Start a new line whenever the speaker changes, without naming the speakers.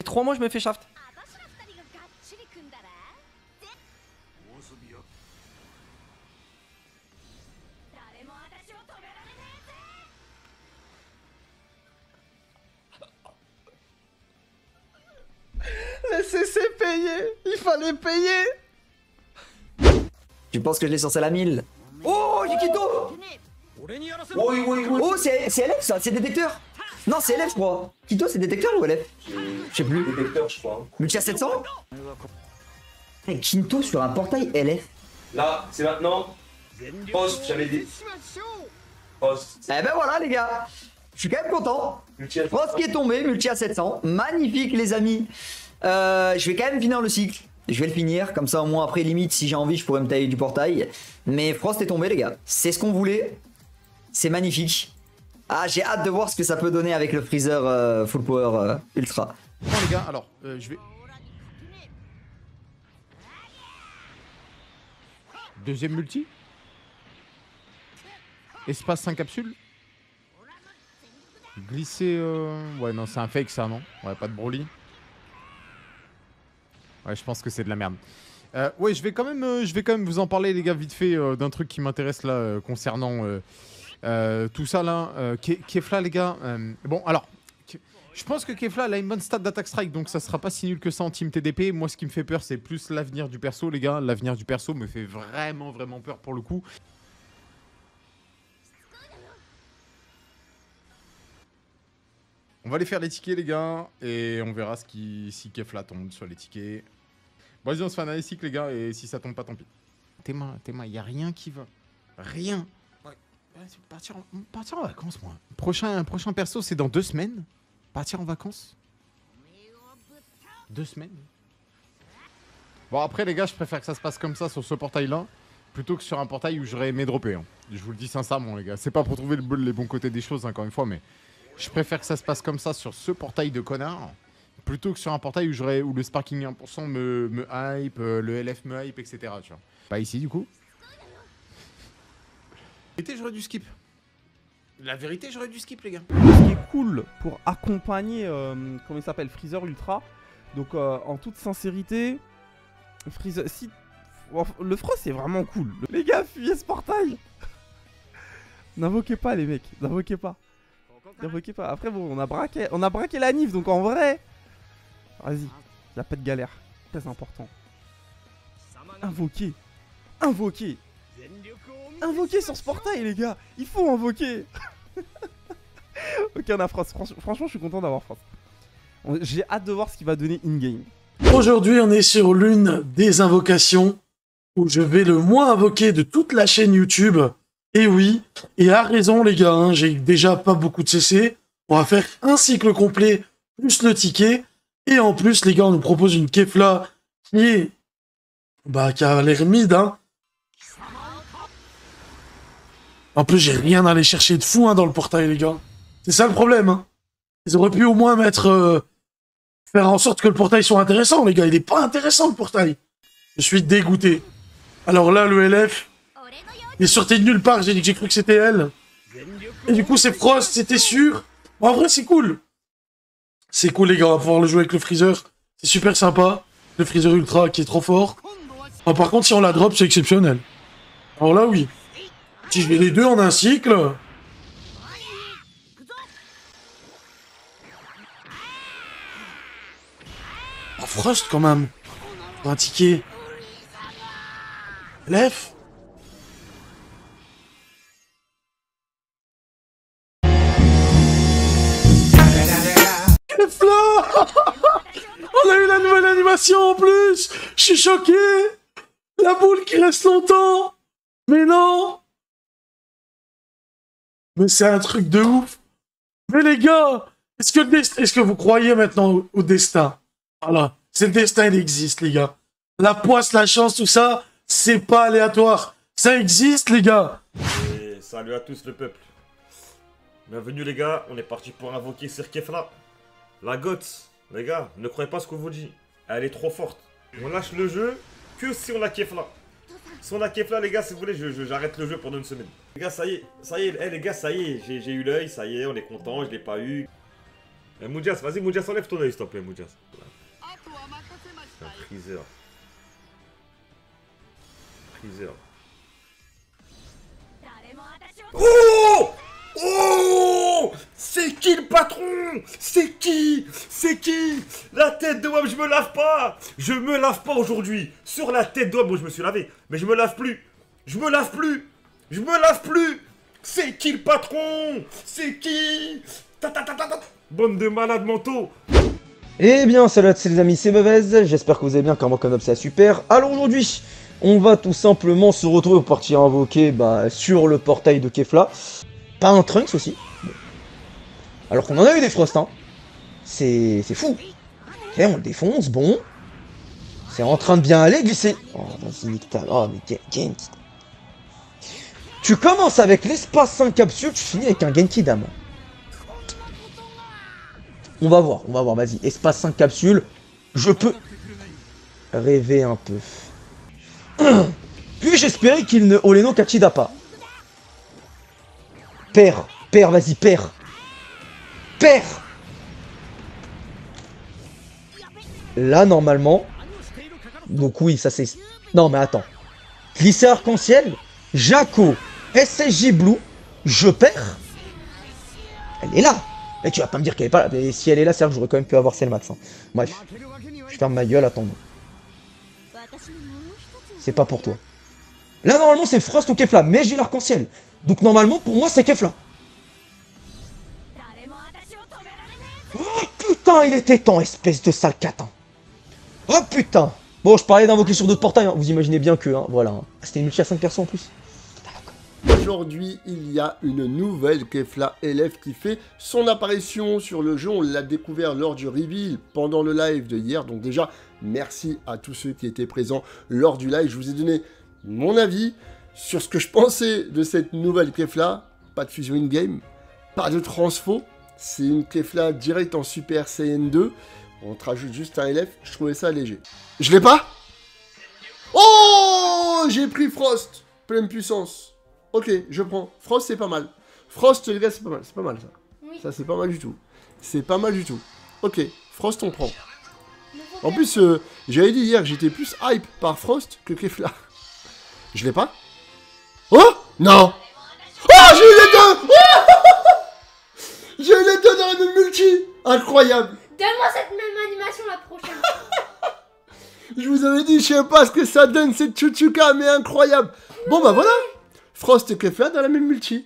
3 mois je me fais shaft. Laissez payer. Il fallait payer. Tu penses que je l'ai censé à la 1000? Oh, Yukito.
Oui.
Oh, c'est LF ça, c'est détecteur. Non, c'est LF je crois. Kito, c'est détecteur ou LF? Je sais plus.
Détecteur, je crois.
Multi à 700. Hey, Kinto sur un portail LF.
Là, c'est maintenant. Post, j'avais dit. Post.
Eh ben voilà les gars. Je suis quand même content. Frost qui est tombé, multi à 700. Magnifique les amis. Je vais quand même finir le cycle. Je vais le finir, comme ça au moins après limite si j'ai envie je pourrais me tailler du portail. Mais Frost est tombé les gars. C'est ce qu'on voulait. C'est magnifique. Ah j'ai hâte de voir ce que ça peut donner avec le Freezer full power ultra.
Bon les gars, alors je vais... Deuxième multi. Espace 5 capsules. Glisser... Ouais non c'est un fake ça non? Ouais pas de Broly. Ouais je pense que c'est de la merde. Ouais je vais quand même vous en parler les gars vite fait d'un truc qui m'intéresse là concernant tout ça là. Kefla les gars. Bon alors je pense que Kefla elle a une bonne stat d'attaque strike donc ça sera pas si nul que ça en team TDP. Moi ce qui me fait peur c'est plus l'avenir du perso les gars. L'avenir du perso me fait vraiment peur pour le coup. On va aller faire les tickets les gars et on verra si Kefla tombe sur les tickets. Bon vas-y on se fait un année cycle les gars et si ça tombe pas tant pis. Théma, y a rien qui va. Rien. Ouais. Partir en vacances moi. Prochain perso c'est dans 2 semaines. Partir en vacances. 2 semaines. Bon après les gars je préfère que ça se passe comme ça sur ce portail là. Plutôt que sur un portail où j'aurais aimé dropper. Hein. Je vous le dis sincèrement les gars. C'est pas pour trouver les bons côtés des choses encore une fois mais... Je préfère que ça se passe comme ça sur ce portail de connard plutôt que sur un portail où le sparking 1% me hype, le LF me hype, etc. Tu vois. Pas ici du coup. La vérité, j'aurais dû skip. La vérité, j'aurais dû skip les gars.
Ce qui est cool pour accompagner, comment il s'appelle, Freezer Ultra. Donc en toute sincérité, Freezer, si le Frost c'est vraiment cool. Les gars, fuyez ce portail. N'invoquez pas les mecs, n'invoquez pas. N'invoquez pas. Après bon, on a braqué la Nif, donc en vrai, vas-y, y'a pas de galère. Très important. Invoquer. Invoquer sur ce portail les gars. Il faut invoquer. Ok on a Frost. Franchement je suis content d'avoir Frost. J'ai hâte de voir ce qu'il va donner in-game.
Aujourd'hui on est sur l'une des invocations où je vais le moins invoquer de toute la chaîne YouTube. Et oui, et à raison les gars, hein, j'ai déjà pas beaucoup de CC. On va faire un cycle complet plus le ticket. Et en plus les gars on nous propose une Kefla qui a l'air mid hein. En plus j'ai rien à aller chercher de fou hein, dans le portail les gars. C'est ça le problème hein. Ils auraient pu au moins mettre... faire en sorte que le portail soit intéressant les gars. Il est pas intéressant le portail. Je suis dégoûté. Alors là le LF... Il est sorti de nulle part, j'ai cru que c'était elle. Et du coup c'est Frost, c'était sûr. En vrai c'est cool. C'est cool les gars, on va pouvoir le jouer avec le Freezer. C'est super sympa. Le Freezer Ultra qui est trop fort. Oh, par contre si on la drop c'est exceptionnel. Alors là oui. Si je mets les deux en un cycle... Oh, Frost quand même. Pour un ticket. LF. Kefla. On a eu la nouvelle animation en plus. Je suis choqué. La boule qui reste longtemps. Mais non. Mais c'est un truc de ouf. Mais les gars, est-ce que vous croyez maintenant au destin? Voilà, c'est le destin, il existe les gars. La poisse, la chance, tout ça, c'est pas aléatoire. Ça existe les gars.
Et salut à tous le peuple. Bienvenue les gars, on est parti pour invoquer Sir Kefla. La GOAT, les gars, ne croyez pas ce qu'on vous dit. Elle est trop forte. On lâche le jeu que si on a Kefla. Si on a Kefla les gars, si vous voulez, j'arrête le jeu pendant une semaine. Les gars, ça y est, les gars, ça y est, j'ai eu l'œil, ça y est, on est content, je l'ai pas eu. Moudjas, vas-y Moudjas, enlève ton œil s'il te plaît Moudjas. Un Freezer. Freezer. Oh! Oh! C'est qui le patron? C'est qui? C'est qui? La tête de Wam, je me lave pas! Je me lave pas aujourd'hui! Sur la tête de Wam, bon, je me suis lavé, mais je me lave plus! Je me lave plus! Je me lave plus! C'est qui le patron? C'est qui? Bande de malades mentaux!
Eh bien, salut à tous les amis, c'est Mevez, j'espère que vous allez bien, car moi comme d'hab c'est super. Alors aujourd'hui, on va tout simplement se retrouver pour partir invoquer sur le portail de Kefla. Pas un Trunks aussi. Alors qu'on en a eu des Frost, hein. C'est fou. Ok, on le défonce, bon. C'est en train de bien aller, glisser. Oh, vas-y, nique ta... Oh, mais Genki. Tu commences avec l'espace 5 capsules, tu finis avec un Genki Dame. On va voir, vas-y. Espace 5 capsules, je peux rêver un peu. Puis j'espérais qu'il ne Oleno Kachida pas. Père, vas-y, père. Là, normalement... Donc oui, ça c'est... Non, mais attends. Glisser arc-en-ciel, Jaco, SSJ Blue, je perds. Elle est là. Et tu vas pas me dire qu'elle est pas là. Mais si elle est là, c'est vrai que j'aurais quand même pu avoir Cellmax. Hein. Bref. Je ferme ma gueule, attends. C'est pas pour toi. Là, normalement, c'est Frost ou Kefla. Mais j'ai l'arc-en-ciel. Donc, normalement, pour moi, c'est Kefla. Oh, putain, il était temps, espèce de sale catin. Oh, putain. Bon, je parlais d'invoquer sur d'autres portails. Hein. Vous imaginez bien que, hein, voilà. Hein. C'était une multi à 5 persos en plus.
Aujourd'hui, il y a une nouvelle Kefla LF qui fait son apparition sur le jeu. On l'a découvert lors du reveal pendant le live de hier. Donc déjà, merci à tous ceux qui étaient présents lors du live. Je vous ai donné mon avis sur ce que je pensais de cette nouvelle Kefla. Pas de fusion in-game, pas de transfo. C'est une Kefla direct en Super Saiyan 2. On te rajoute juste un LF. Je trouvais ça léger. Je l'ai pas? Oh! J'ai pris Frost. Pleine puissance. Ok, je prends. Frost, c'est pas mal. Frost, les gars, c'est pas mal. C'est pas mal, ça. Oui. Ça, c'est pas mal du tout. C'est pas mal du tout. Ok, Frost, on prend. En plus, j'avais dit hier que j'étais plus hype par Frost que Kefla. Je l'ai pas? Oh! Non! Oh, j'ai eu les deux! J'ai eu les deux dans la même multi! Incroyable!
Donne-moi cette même animation la prochaine.
Je vous avais dit, je sais pas ce que ça donne, cette Chuchuka, mais incroyable! Bon, bah voilà! Frost et Kefla dans la même multi.